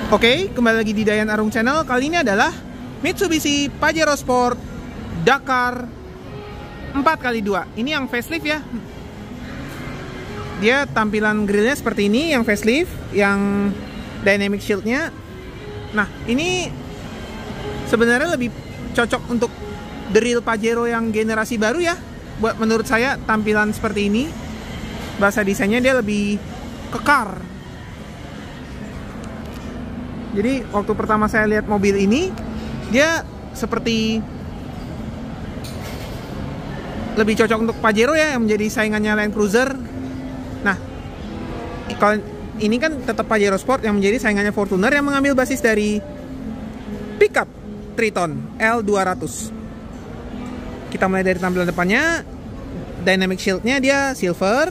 Oke, kembali lagi di Dayan Arung Channel. Kali ini adalah Mitsubishi Pajero Sport Dakar 4x2. Ini yang facelift ya. Dia tampilan grillnya seperti ini, yang facelift, yang dynamic shieldnya. Nah, ini sebenarnya lebih cocok untuk the real Pajero yang generasi baru ya. Buat menurut saya tampilan seperti ini, bahasa desainnya dia lebih kekar. Jadi waktu pertama saya lihat mobil ini, dia seperti lebih cocok untuk Pajero ya, yang menjadi saingannya Land Cruiser. Nah, kalau ini kan tetap Pajero Sport yang menjadi saingannya Fortuner, yang mengambil basis dari pickup Triton L200. Kita mulai dari tampilan depannya. Dynamic shieldnya dia silver,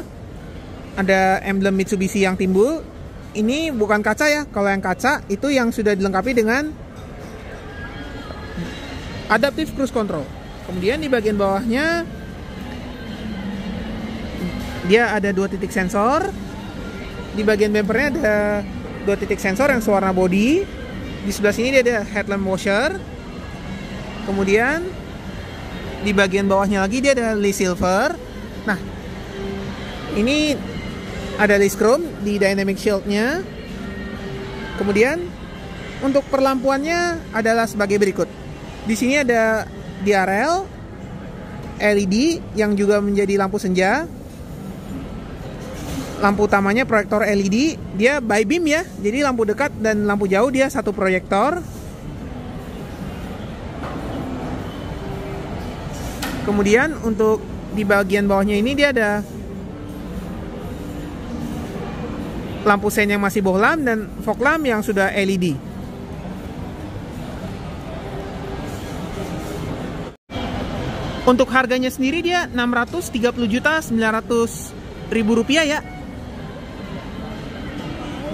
ada emblem Mitsubishi yang timbul. Ini bukan kaca ya, kalau yang kaca itu yang sudah dilengkapi dengan adaptive cruise control. Kemudian di bagian bawahnya dia ada 2 titik sensor. Di bagian bumpernya ada 2 titik sensor yang sewarna body. Di sebelah sini dia ada headlamp washer. Kemudian di bagian bawahnya lagi dia ada list silver. Nah, ini ada list chrome di dynamic shieldnya. Kemudian untuk perlampuannya adalah sebagai berikut. Di sini ada DRL, LED yang juga menjadi lampu senja. Lampu utamanya proyektor LED, dia by beam ya. Jadi lampu dekat dan lampu jauh dia satu proyektor. Kemudian untuk di bagian bawahnya ini dia ada lampu sein yang masih bohlam dan fog lamp yang sudah LED. Untuk harganya sendiri dia 630.900.000 rupiah ya.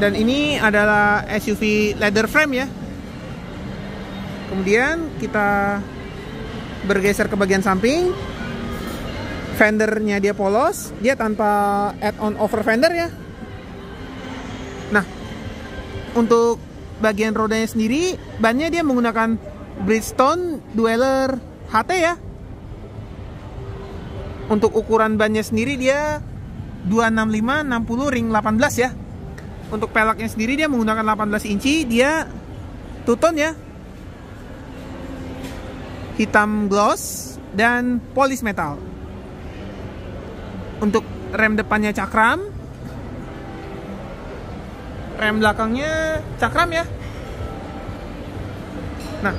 Dan ini adalah SUV leather frame ya. Kemudian kita bergeser ke bagian samping. Fendernya dia polos, dia tanpa add-on over fender ya. Nah, untuk bagian rodanya sendiri, bannya dia menggunakan Bridgestone Dweller HT ya. Untuk ukuran bannya sendiri dia 265/60 ring 18 ya. Untuk peleknya sendiri dia menggunakan 18 inci, dia two-tone ya. Hitam gloss dan polis metal. Untuk rem depannya cakram, rem belakangnya cakram ya. Nah,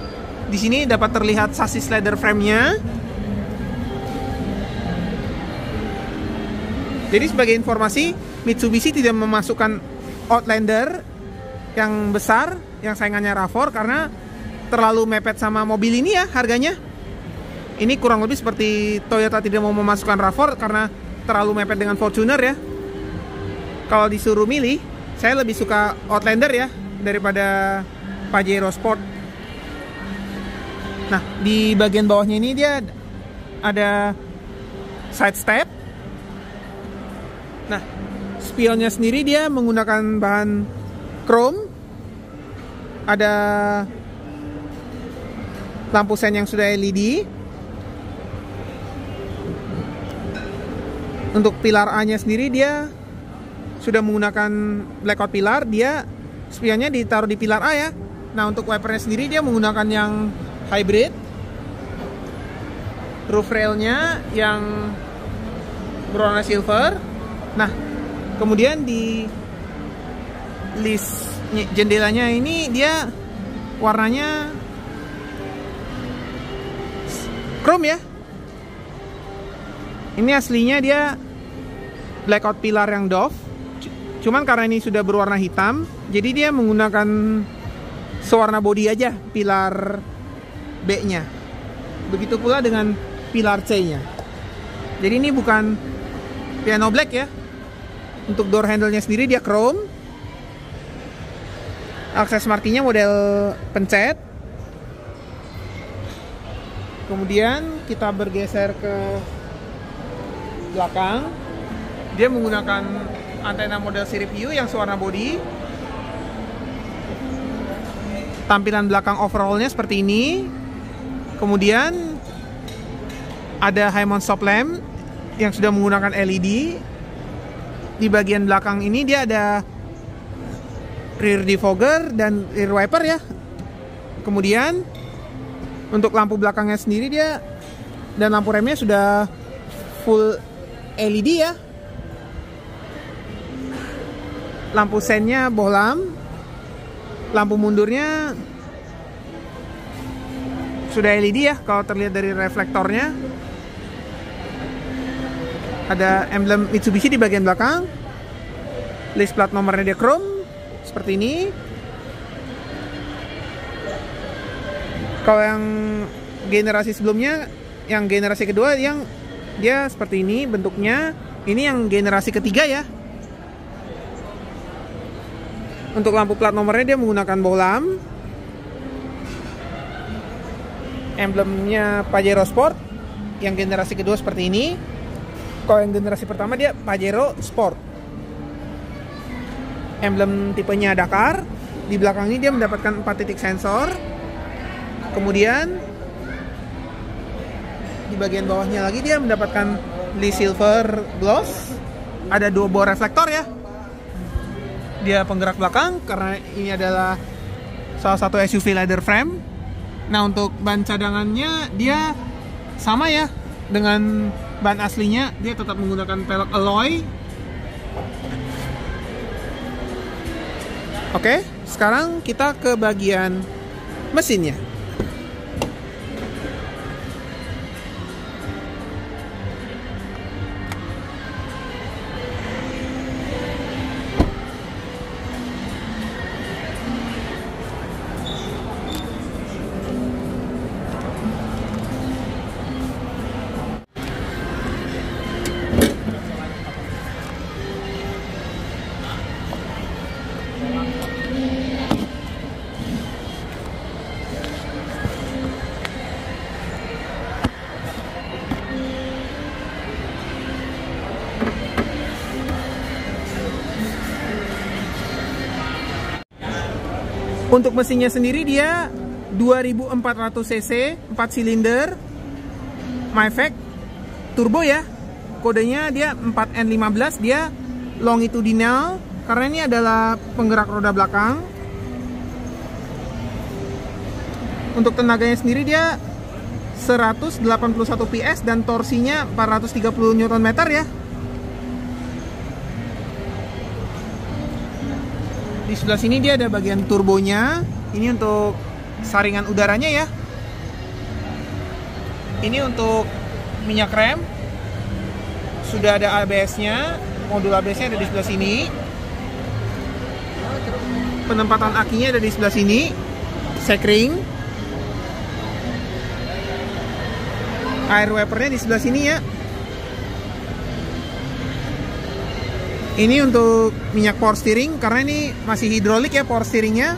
di sini dapat terlihat sasis leather frame-nya. Jadi sebagai informasi, Mitsubishi tidak memasukkan Outlander yang besar, yang saingannya RAV4, karena terlalu mepet sama mobil ini ya harganya. Ini kurang lebih seperti Toyota tidak mau memasukkan RAV4 karena terlalu mepet dengan Fortuner ya. Kalau disuruh milih, saya lebih suka Outlander ya daripada Pajero Sport. Nah, di bagian bawahnya ini dia ada side step. Nah, spionnya sendiri dia menggunakan bahan chrome. Ada lampu sein yang sudah LED. Untuk pilar A-nya sendiri dia sudah menggunakan blackout pilar, dia spionnya ditaruh di pilar A ya. Nah, untuk wipernya sendiri dia menggunakan yang hybrid. Roof railnya yang berwarna silver. Nah, kemudian di list jendelanya ini dia warnanya chrome ya. Ini aslinya dia blackout pilar yang Dove. Cuman karena ini sudah berwarna hitam, jadi dia menggunakan sewarna body aja pilar B-nya. Begitu pula dengan pilar C-nya. Jadi ini bukan piano black ya. Untuk door handle-nya sendiri dia chrome. Akses markinya model pencet. Kemudian kita bergeser ke belakang. Dia menggunakan antena model sirip U yang sewarna body. tampilan belakang overallnya seperti ini. Kemudian ada high mount stop lamp yang sudah menggunakan LED. Di bagian belakang ini dia ada rear defogger dan rear wiper ya. Kemudian untuk lampu belakangnya sendiri dia dan lampu remnya sudah full LED ya. Lampu sennya bohlam. Lampu mundurnya sudah LED ya kalau terlihat dari reflektornya. Ada emblem Mitsubishi di bagian belakang. List plat nomornya dia chrome seperti ini. Kalau yang generasi sebelumnya, yang generasi kedua yang dia seperti ini bentuknya. Ini yang generasi ketiga ya. Untuk lampu plat nomornya dia menggunakan bohlam. Emblemnya Pajero Sport yang generasi kedua seperti ini. Kalau yang generasi pertama dia Pajero Sport. Emblem tipenya Dakar. Di belakang ini dia mendapatkan 4 titik sensor. Kemudian di bagian bawahnya lagi dia mendapatkan Lee Silver Gloss. Ada 2 buah reflektor ya. Dia penggerak belakang karena ini adalah salah satu SUV leather frame. Nah, untuk ban cadangannya dia sama ya dengan ban aslinya, dia tetap menggunakan pelek alloy. Oke, sekarang kita ke bagian mesinnya. Untuk mesinnya sendiri dia 2400 cc, 4 silinder, Myfec turbo ya. Kodenya dia 4N15, dia longitudinal karena ini adalah penggerak roda belakang. Untuk tenaganya sendiri dia 181 PS dan torsinya 430 Nm ya. Di sebelah sini dia ada bagian turbonya. Ini untuk saringan udaranya ya. Ini untuk minyak rem. Sudah ada ABS-nya. Modul ABS-nya ada di sebelah sini. Penempatan akinya ada di sebelah sini. Sekring. Air wipernya di sebelah sini ya. Ini untuk minyak power steering karena ini masih hidrolik ya power steeringnya.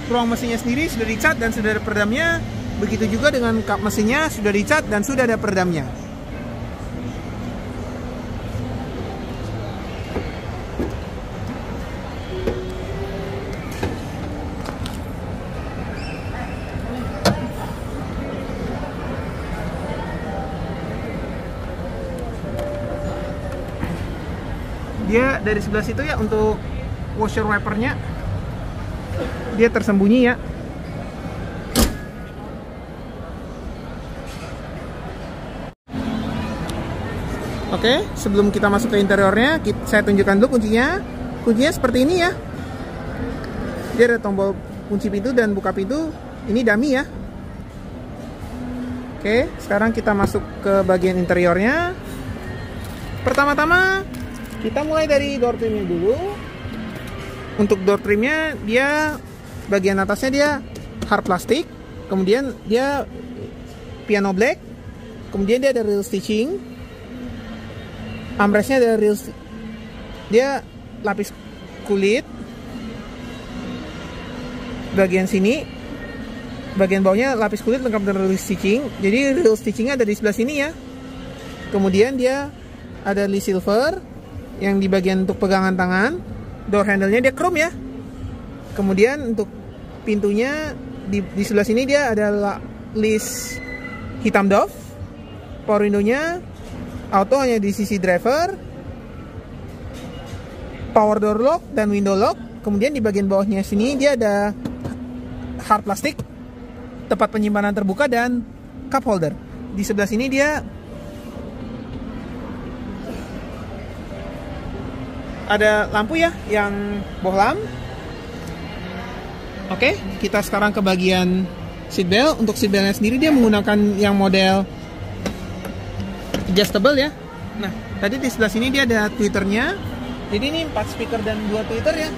Ruang mesinnya sendiri sudah dicat dan sudah ada peredamnya. Begitu juga dengan kap mesinnya sudah dicat dan sudah ada peredamnya. Dia dari sebelah situ ya untuk washer wipernya dia tersembunyi ya. Oke, sebelum kita masuk ke interiornya, saya tunjukkan dulu kuncinya. Kuncinya seperti ini ya. Dia ada tombol kunci pintu dan buka pintu. Ini dummy ya. Oke, sekarang kita masuk ke bagian interiornya. Pertama-tama kita mulai dari door trimnya dulu. Untuk door trimnya dia bagian atasnya dia hard plastik, kemudian dia piano black, kemudian dia ada real stitching, armrestnya ada real, dia lapis kulit. Bagian sini, bagian bawahnya lapis kulit lengkap dengan real stitching. Jadi real stitchingnya ada di sebelah sini ya. Kemudian dia ada Lee Silver yang di bagian untuk pegangan tangan. Door handle-nya dia chrome ya. Kemudian untuk pintunya di sebelah sini dia ada list hitam doff. Power window-nya auto hanya di sisi driver. Power door lock dan window lock. Kemudian di bagian bawahnya sini dia ada hard plastik, tempat penyimpanan terbuka dan cup holder. Di sebelah sini dia ada lampu ya yang bohlam. Oke, kita sekarang ke bagian seatbelt. Untuk seatbeltnya sendiri dia menggunakan yang model adjustable ya. Nah, tadi di sebelah sini dia ada tweeternya. Jadi ini 4 speaker dan 2 tweeter ya.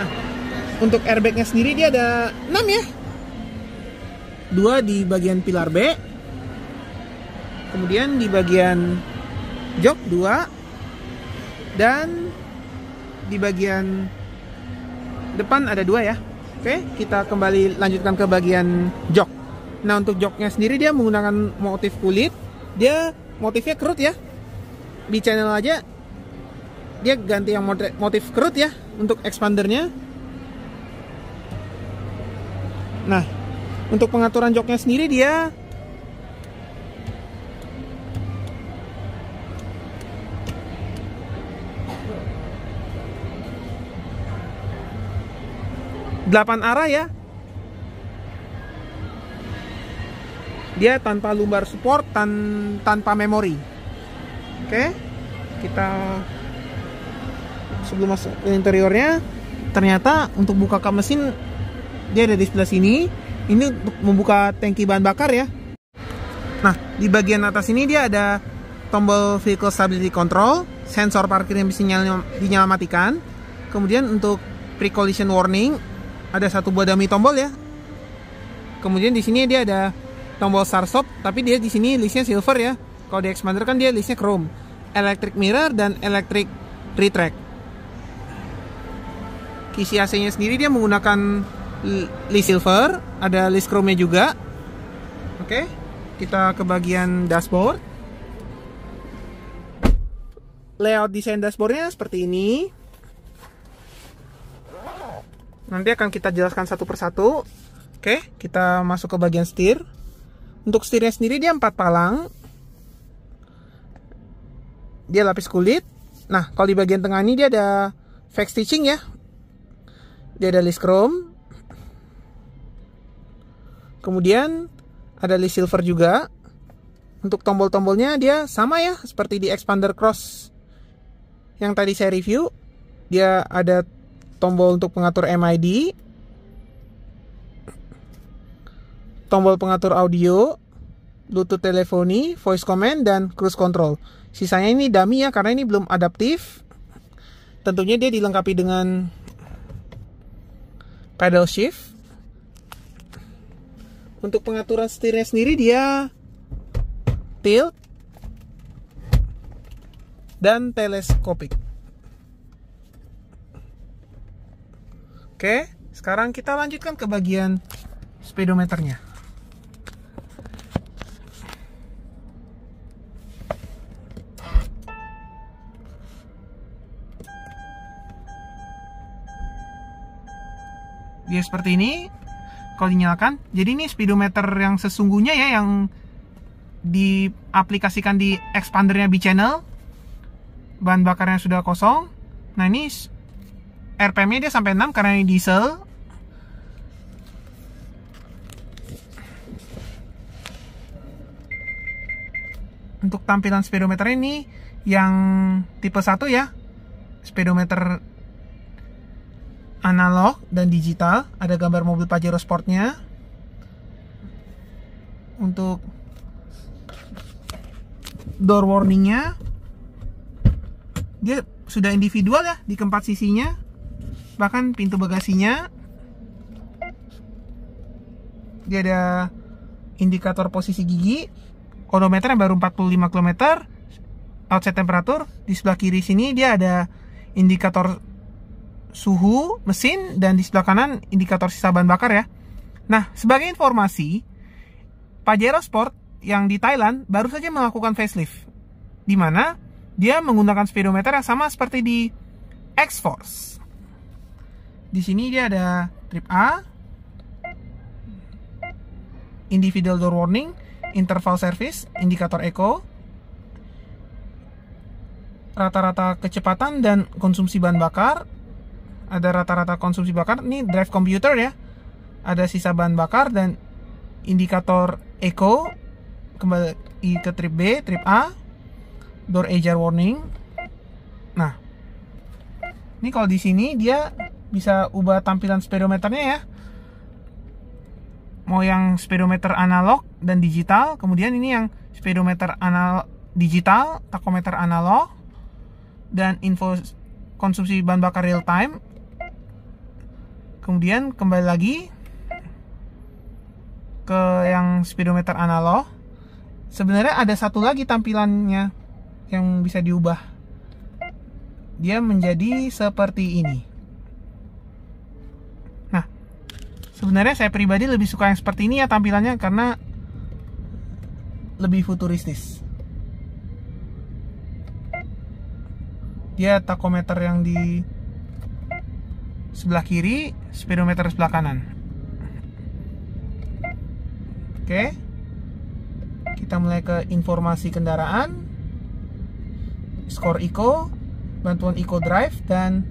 Nah, untuk airbagnya sendiri dia ada 6 ya. 2 di bagian pilar B. Kemudian di bagian jok 2, dan di bagian depan ada 2 ya. Oke, kita kembali lanjutkan ke bagian jok. Nah, untuk joknya sendiri dia menggunakan motif kulit. Dia motifnya kerut ya. Di channel aja dia ganti yang motif kerut ya untuk expandernya. Nah, untuk pengaturan joknya sendiri dia delapan arah ya. Dia tanpa lumbar support, tanpa memori. Oke, kita sebelum masuk ke interiornya, ternyata untuk buka kap mesin dia ada di sebelah sini. Ini untuk membuka tangki bahan bakar ya. Nah, di bagian atas ini dia ada tombol vehicle stability control, sensor parkir yang bisa dinyala matikan. Kemudian untuk pre-collision warning ada 1 buah dummy tombol ya. Kemudian di sini dia ada tombol start stop, tapi dia di sini listnya silver ya. Kalau di expander kan dia listnya chrome. Electric mirror dan electric retract. Kisi AC-nya sendiri dia menggunakan list silver, ada list chrome-nya juga. Oke, kita ke bagian dashboard. Layout desain dashboardnya seperti ini. Nanti akan kita jelaskan satu persatu. Oke, kita masuk ke bagian setir. Untuk setirnya sendiri dia 4 palang. Dia lapis kulit. Nah, kalau di bagian tengah ini dia ada fake stitching ya. Dia ada list chrome. Kemudian ada list silver juga. Untuk tombol-tombolnya dia sama ya, seperti di Expander Cross yang tadi saya review. Dia ada tombol untuk pengatur MID, tombol pengatur audio, Bluetooth teleponi, voice command, dan cruise control. Sisanya ini dummy ya, karena ini belum adaptif. Tentunya dia dilengkapi dengan pedal shift. Untuk pengaturan setirnya sendiri dia tilt dan teleskopik. Oke, sekarang kita lanjutkan ke bagian speedometernya. Dia seperti ini kalau dinyalakan. Jadi ini speedometer yang sesungguhnya ya, yang diaplikasikan di expandernya B-channel. Bahan bakarnya sudah kosong. Nah, ini RPM-nya dia sampai 6 karena ini diesel. Untuk tampilan speedometer ini yang tipe 1 ya. Speedometer analog dan digital, ada gambar mobil Pajero Sportnya. Untuk door warningnya dia sudah individual ya di keempat sisinya, bahkan pintu bagasinya dia ada indikator posisi gigi, odometer yang baru 45 km, outside temperatur. Di sebelah kiri sini dia ada indikator suhu mesin, dan di sebelah kanan indikator sisa bahan bakar ya. Nah, sebagai informasi, Pajero Sport yang di Thailand baru saja melakukan facelift, di mana dia menggunakan speedometer yang sama seperti di X-Force. Di sini dia ada trip A, individual door warning, interval service, indikator echo, rata-rata kecepatan dan konsumsi bahan bakar. Ada rata-rata konsumsi bakar, ini drive computer ya. Ada sisa bahan bakar dan indikator echo. Kembali ke trip B, trip A, door ajar warning. Nah, ini kalau di sini dia bisa ubah tampilan speedometernya ya. Mau yang speedometer analog dan digital, kemudian ini yang speedometer analog digital, tachometer analog, dan info konsumsi bahan bakar real time. Kemudian kembali lagi ke yang speedometer analog. Sebenarnya ada satu lagi tampilannya yang bisa diubah. Dia menjadi seperti ini. Nah, sebenarnya saya pribadi lebih suka yang seperti ini ya tampilannya, karena lebih futuristis. Dia tachometer yang di sebelah kiri, speedometer sebelah kanan. Oke. Kita mulai ke informasi kendaraan, skor eco, bantuan eco drive, dan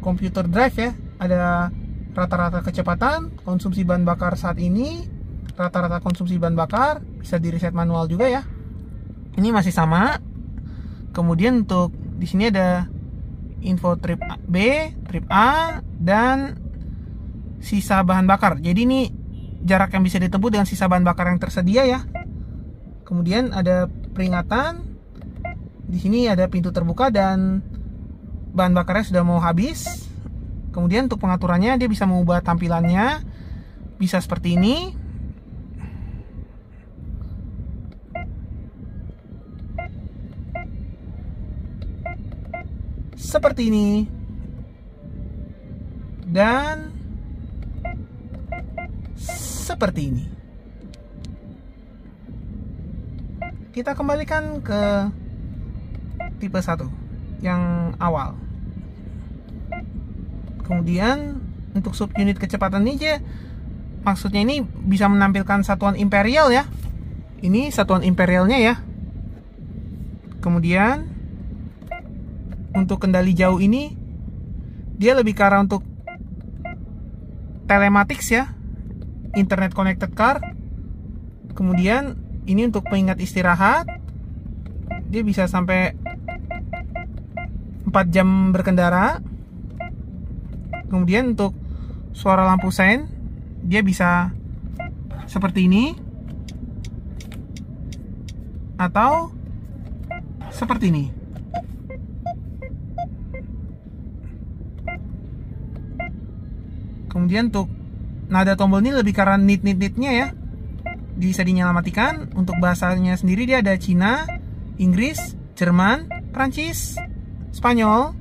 computer drive ya. Ada rata-rata kecepatan, konsumsi bahan bakar saat ini, rata-rata konsumsi bahan bakar, bisa di reset manual juga ya. Ini masih sama. Kemudian untuk di sini ada info trip B, trip A, dan sisa bahan bakar. Jadi ini jarak yang bisa ditempuh dengan sisa bahan bakar yang tersedia ya. Kemudian ada peringatan. Di sini ada pintu terbuka dan bahan bakarnya sudah mau habis. Kemudian untuk pengaturannya dia bisa mengubah tampilannya. Bisa seperti ini. Seperti ini. Dan seperti ini. Kita kembalikan ke tipe 1 yang awal. Kemudian untuk subunit kecepatan ini aja, maksudnya ini bisa menampilkan satuan imperial ya. Ini satuan imperialnya ya. Kemudian untuk kendali jauh ini dia lebih ke arah untuk telematics ya, internet connected car. Kemudian ini untuk pengingat istirahat, dia bisa sampai 4 jam berkendara. Kemudian untuk suara lampu sein, dia bisa seperti ini atau seperti ini. Kemudian untuk nada tombol ini lebih karena nit-nit-nitnya ya, bisa dinyalakan. Untuk bahasanya sendiri dia ada Cina, Inggris, Jerman, Prancis, Spanyol,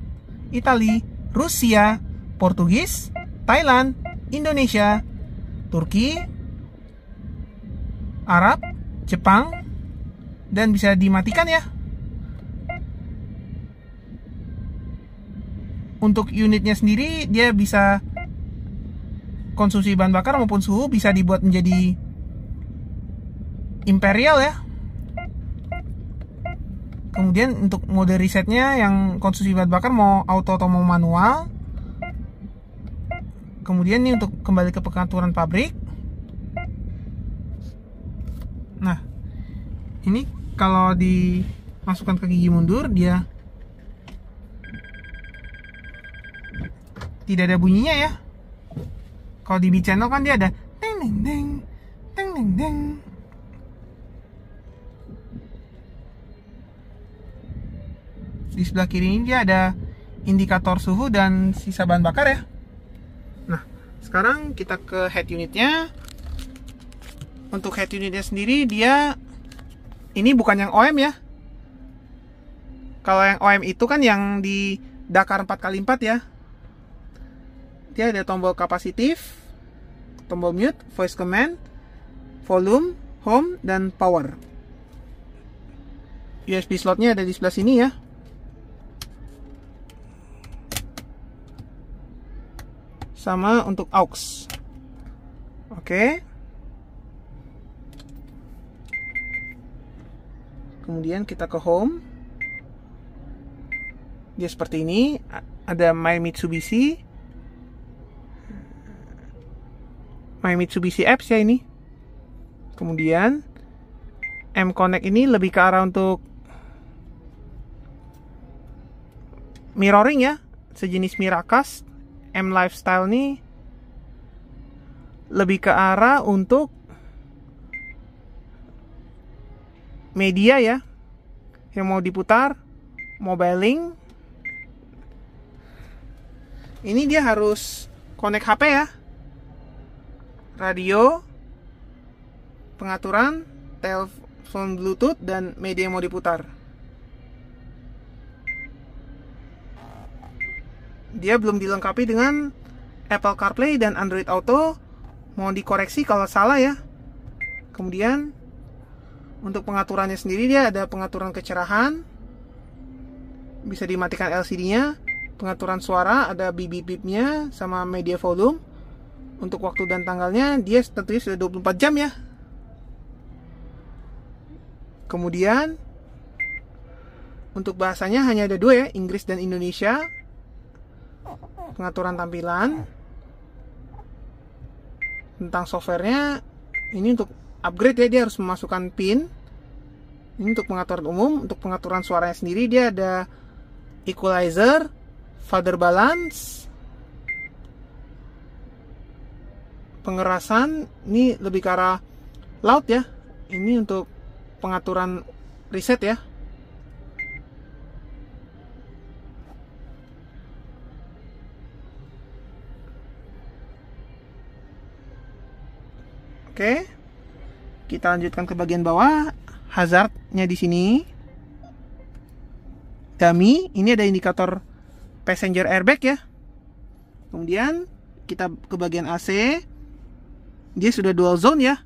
Itali, Rusia, Portugis, Thailand, Indonesia, Turki, Arab, Jepang, dan bisa dimatikan ya. Untuk unitnya sendiri dia bisa konsumsi bahan bakar maupun suhu bisa dibuat menjadi imperial ya. Kemudian untuk mode resetnya yang konsumsi bahan bakar mau auto atau mau manual. Kemudian ini untuk kembali ke pengaturan pabrik. Nah, ini kalau dimasukkan ke gigi mundur dia tidak ada bunyinya ya. Kalau di B channel kan dia ada deng deng deng deng deng deng. Di sebelah kiri ini dia ada indikator suhu dan sisa bahan bakar ya. Nah, sekarang kita ke head unitnya. Untuk head unitnya sendiri dia ini bukan yang OM ya. Kalau yang OM itu kan yang di Dakar 4x4 ya. Dia ada tombol kapasitif, tombol mute, voice command, volume, home, dan power. USB slotnya ada di sebelah sini ya. sama untuk aux. Oke. Kemudian kita ke home. Dia seperti ini. Ada My Mitsubishi apps ya ini. Kemudian M-Connect ini lebih ke arah untuk mirroring ya, sejenis Miracast. M-Lifestyle ini lebih ke arah untuk media ya, yang mau diputar, mobile link. Ini dia harus connect HP ya, radio, pengaturan, telepon Bluetooth, dan media yang mau diputar. Dia belum dilengkapi dengan Apple CarPlay dan Android Auto. Mau dikoreksi kalau salah ya. Kemudian untuk pengaturannya sendiri dia ada pengaturan kecerahan, bisa dimatikan LCD-nya, pengaturan suara, ada bip-bip-nya, sama media volume. Untuk waktu dan tanggalnya dia tentunya sudah 24 jam ya. Kemudian untuk bahasanya hanya ada 2 ya, Inggris dan Indonesia. Pengaturan tampilan. Tentang softwarenya, ini untuk upgrade ya, dia harus memasukkan PIN. Ini untuk pengaturan umum. Untuk pengaturan suaranya sendiri dia ada equalizer, fader balance, pengerasan. Ini lebih ke arah loud ya. Ini untuk pengaturan reset ya. Oke, kita lanjutkan ke bagian bawah. Hazardnya di sini. Dummy, ini ada indikator passenger airbag ya. Kemudian kita ke bagian AC. Dia sudah dual zone ya.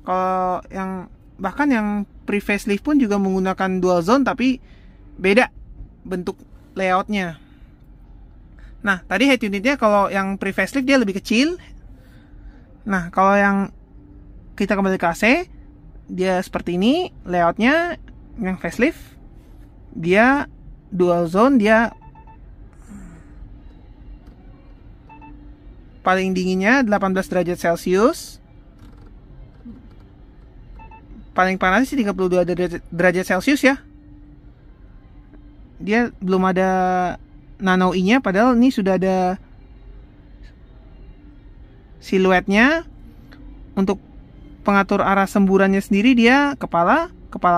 Kalau yang bahkan yang pre-facelift pun juga menggunakan dual zone, tapi beda bentuk layoutnya. Nah, tadi head unitnya kalau yang pre-facelift dia lebih kecil. Nah, kalau yang kita kembali ke AC, dia seperti ini layoutnya. Yang facelift dia dual zone, dia paling dinginnya 18 derajat Celcius, paling panas sih 32 derajat Celcius ya. Dia belum ada nano i-nya, padahal ini sudah ada siluetnya. Untuk pengatur arah semburannya sendiri dia kepala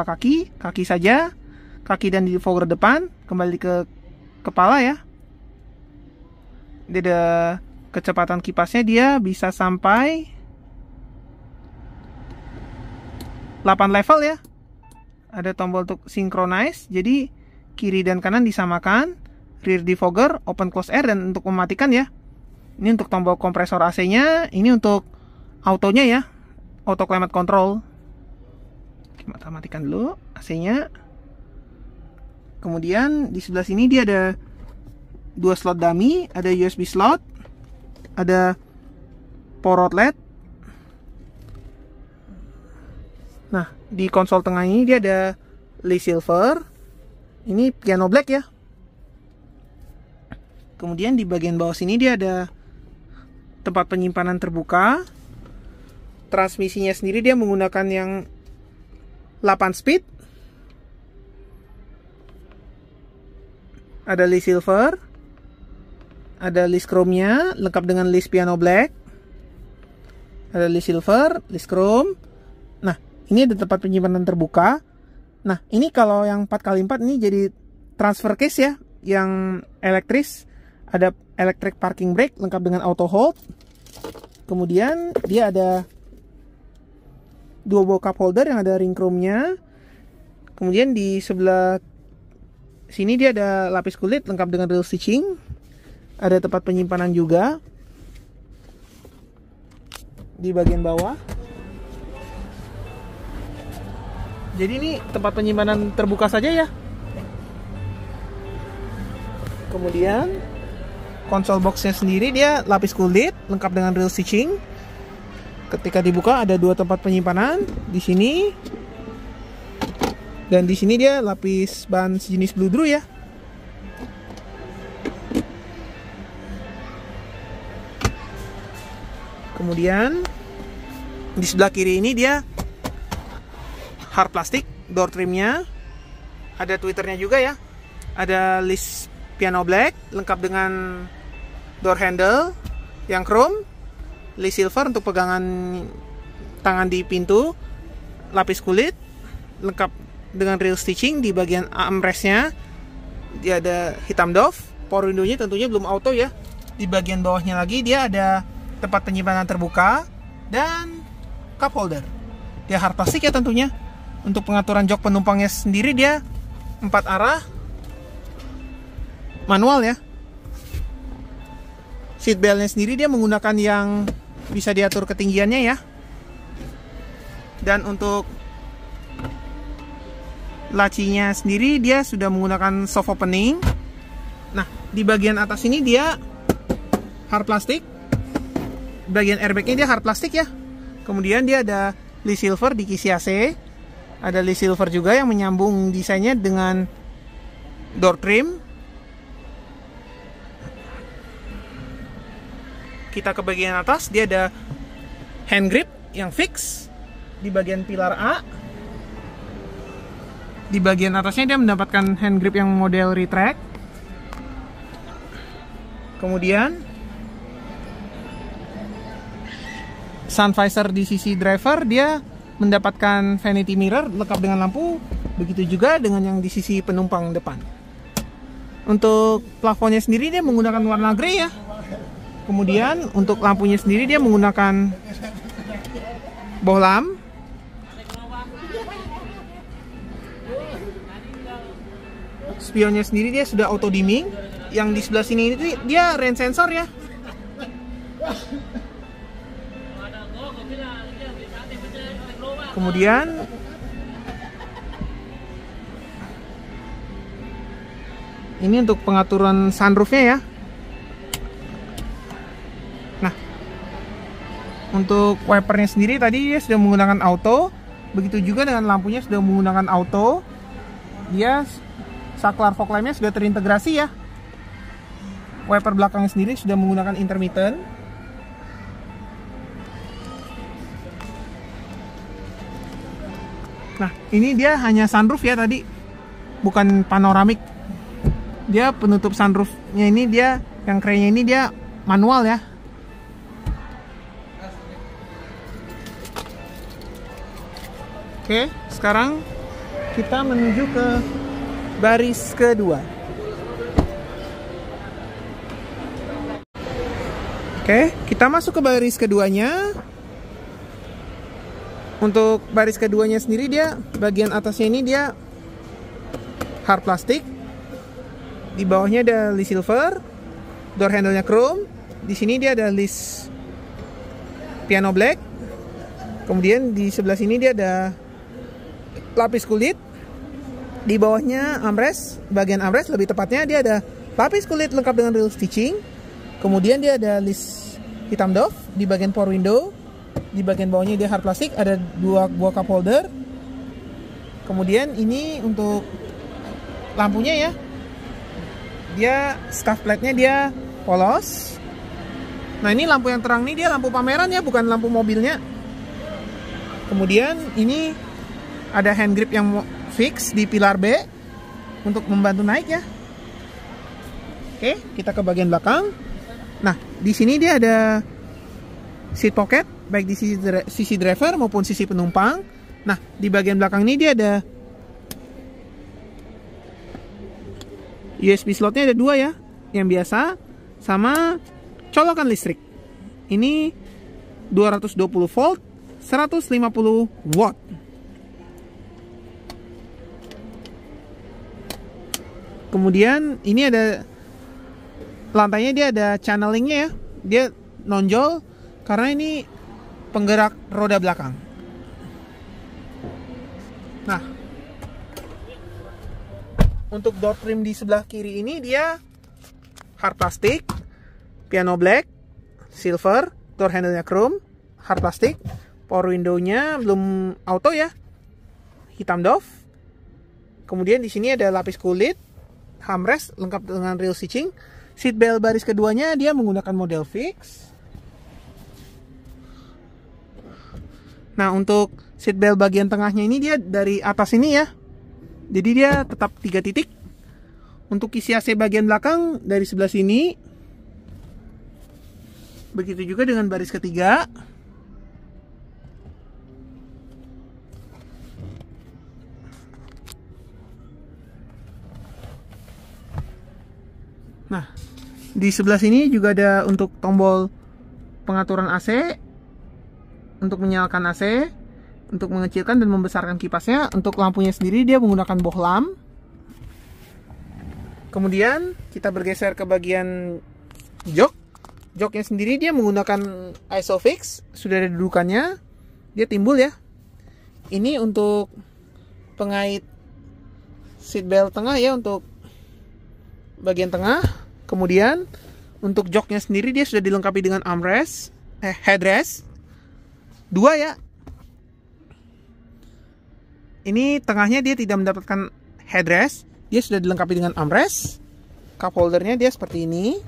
kaki saja, kaki dan di fogger depan, kembali ke kepala ya. Dia ada kecepatan kipasnya, dia bisa sampai 8 level ya. Ada tombol untuk synchronize, jadi kiri dan kanan disamakan, rear defogger, open close air, dan untuk mematikan ya. Ini untuk tombol kompresor AC-nya, ini untuk autonya ya, auto climate control. Kita matikan dulu AC-nya. Kemudian di sebelah sini dia ada 2 slot dummy, ada USB slot, ada power outlet. Nah, di konsol tengah ini dia ada Lee Silver. Ini piano black ya. Kemudian di bagian bawah sini dia ada tempat penyimpanan terbuka. Transmisinya sendiri dia menggunakan yang 8 speed. Ada Lee Silver, ada list chrome-nya lengkap dengan list piano black. Ada list silver, list chrome. Nah, ini ada tempat penyimpanan terbuka. Nah, ini kalau yang 4x4 ini jadi transfer case ya, yang elektris. Ada electric parking brake lengkap dengan auto hold. Kemudian dia ada 2 buah cup holder yang ada ring chrome-nya. Kemudian di sebelah sini dia ada lapis kulit lengkap dengan real stitching. Ada tempat penyimpanan juga di bagian bawah. Jadi ini tempat penyimpanan terbuka saja ya. Kemudian konsol boxnya sendiri dia lapis kulit lengkap dengan real stitching. Ketika dibuka ada 2 tempat penyimpanan di sini, dan di sini dia lapis bahan sejenis blue drew ya. Kemudian di sebelah kiri ini dia hard plastik door trimnya, ada tweeternya juga ya, ada list piano black lengkap dengan door handle yang chrome, list silver untuk pegangan tangan di pintu, lapis kulit lengkap dengan real stitching di bagian armrestnya. Dia ada hitam doff, power window-nya tentunya belum auto ya. Di bagian bawahnya lagi dia ada tempat penyimpanan terbuka dan cup holder. Dia hard plastik ya tentunya. Untuk pengaturan jok penumpangnya sendiri dia 4 arah manual ya. Seat beltnya sendiri dia menggunakan yang bisa diatur ketinggiannya ya. Dan untuk lacinya sendiri dia sudah menggunakan soft opening. Nah, di bagian atas ini dia hard plastik. Bagian airbagnya dia hard plastik ya. Kemudian dia ada list silver di kisi AC. Ada list silver juga yang menyambung desainnya dengan door trim. Kita ke bagian atas, dia ada hand grip yang fix di bagian pilar A. Di bagian atasnya dia mendapatkan hand grip yang model retract. Kemudian sun visor di sisi driver dia mendapatkan vanity mirror lengkap dengan lampu, begitu juga dengan yang di sisi penumpang depan. Untuk plafonnya sendiri dia menggunakan warna grey ya. Kemudian untuk lampunya sendiri dia menggunakan bohlam. Spionnya sendiri dia sudah auto dimming. Yang di sebelah sini itu dia rain sensor ya. Kemudian ini untuk pengaturan sunroofnya ya. Nah, untuk wipernya sendiri tadi dia sudah menggunakan auto, begitu juga dengan lampunya sudah menggunakan auto. Dia saklar fog lampnya sudah terintegrasi ya. Wiper belakangnya sendiri sudah menggunakan intermittent. Nah, ini dia hanya sunroof ya tadi, bukan panoramik. Dia penutup sunroofnya ini dia, yang kerennya ini dia manual ya. Oke, sekarang kita menuju ke baris kedua. Oke, kita masuk ke baris keduanya. Untuk baris keduanya sendiri dia bagian atasnya ini dia hard plastik. Di bawahnya ada list silver, door handle-nya chrome. Di sini dia ada list piano black. Kemudian di sebelah sini dia ada lapis kulit. Di bawahnya armrest, bagian armrest lebih tepatnya dia ada lapis kulit lengkap dengan real stitching. Kemudian dia ada list hitam doff di bagian power window. Di bagian bawahnya dia hard plastik, ada 2 buah cup holder. Kemudian ini untuk lampunya ya, dia scuff plate-nya dia polos. Nah, ini lampu yang terang ini dia lampu pameran ya, bukan lampu mobilnya. Kemudian ini ada hand grip yang fix di pilar B untuk membantu naik ya. Oke, kita ke bagian belakang. Nah, di sini dia ada seat pocket baik di sisi driver maupun sisi penumpang. Nah, di bagian belakang ini dia ada USB slotnya ada 2 ya, yang biasa sama colokan listrik. Ini 220 volt, 150 watt. Kemudian ini ada lantainya, dia ada channelingnya ya, dia nonjol karena ini penggerak roda belakang. Nah, untuk door trim di sebelah kiri ini dia hard plastik piano black, silver, door handle-nya chrome, hard plastik, power window-nya belum auto ya, hitam doff. Kemudian di sini ada lapis kulit, armrest lengkap dengan real stitching. Seat belt baris keduanya dia menggunakan model fix. Nah, untuk seat belt bagian tengahnya ini dia dari atas ini ya, jadi dia tetap 3 titik. Untuk isi AC bagian belakang dari sebelah sini. Begitu juga dengan baris ketiga. Nah, di sebelah sini juga ada untuk tombol pengaturan AC, untuk menyalakan AC, untuk mengecilkan dan membesarkan kipasnya. Untuk lampunya sendiri dia menggunakan bohlam. Kemudian kita bergeser ke bagian jok. Joknya sendiri dia menggunakan Isofix, sudah ada dudukannya, dia timbul ya. Ini untuk pengait seat belt tengah ya, untuk bagian tengah. Kemudian untuk joknya sendiri dia sudah dilengkapi dengan armrest, headrest 2 ya. Ini tengahnya dia tidak mendapatkan headrest, dia sudah dilengkapi dengan armrest. Cup holdernya dia seperti ini.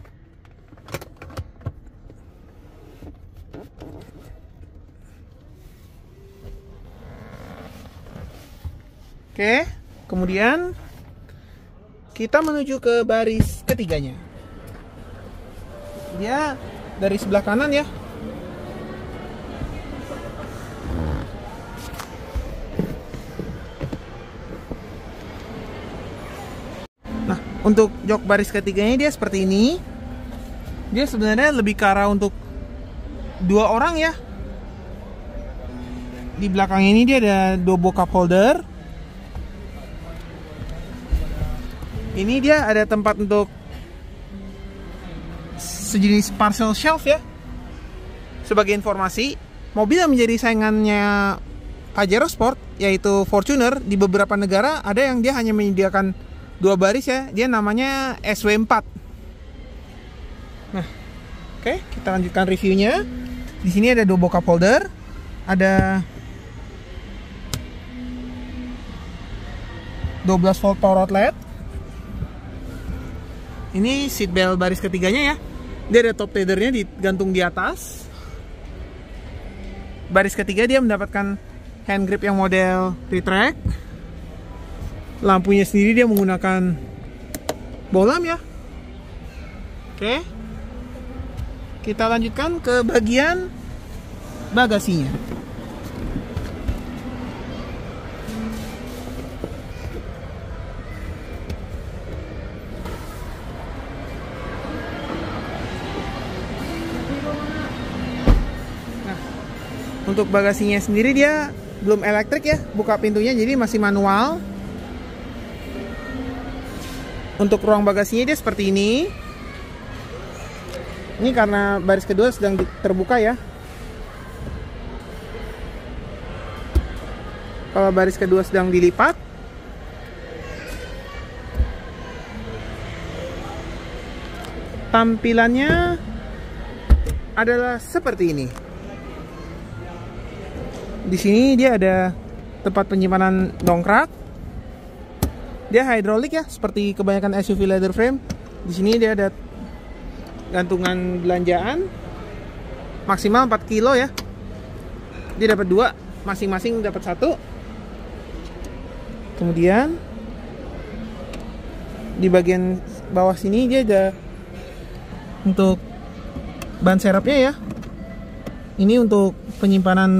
Oke, kemudian kita menuju ke baris ketiganya. Dia dari sebelah kanan ya. Nah, untuk jok baris ketiganya dia seperti ini. Dia sebenarnya lebih ke arah untuk 2 orang ya. Di belakang ini dia ada 2 buah cup holder. Ini dia ada tempat untuk sejenis parcel shelf ya. Sebagai informasi, mobil yang menjadi saingannya Pajero Sport, yaitu Fortuner, di beberapa negara ada yang dia hanya menyediakan 2 baris ya. Dia namanya SW4. Nah, oke, kita lanjutkan reviewnya. Di sini ada 2 cup holder, ada 12 volt power outlet. Ini seat belt baris ketiganya ya. Dia ada top tethernya digantung di atas. Baris ketiga dia mendapatkan hand grip yang model retract. Lampunya sendiri dia menggunakan bohlam ya. Oke. Kita lanjutkan ke bagian bagasinya. Untuk bagasinya sendiri dia belum elektrik ya, buka pintunya jadi masih manual. Untuk ruang bagasinya dia seperti ini. Ini karena baris kedua sedang terbuka ya. Kalau baris kedua sedang dilipat. Tampilannya adalah seperti ini. Di sini dia ada tempat penyimpanan dongkrak. Dia hidrolik ya, seperti kebanyakan SUV leather frame. Di sini dia ada gantungan belanjaan maksimal 4 kilo ya. Dia dapat 2, masing-masing dapat 1. Kemudian di bagian bawah sini dia ada untuk ban serepnya ya. Ini untuk penyimpanan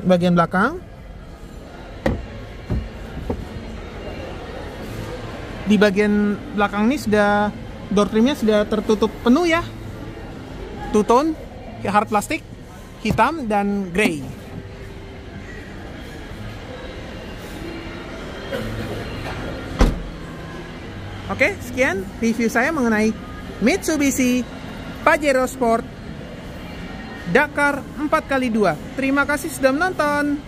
bagian belakang. Di bagian belakang ini sudah door trimnya sudah tertutup penuh ya. Two tone, hard plastik, hitam dan grey. Oke, sekian review saya mengenai Mitsubishi Pajero Sport Dakar 4x2. Terima kasih sudah menonton.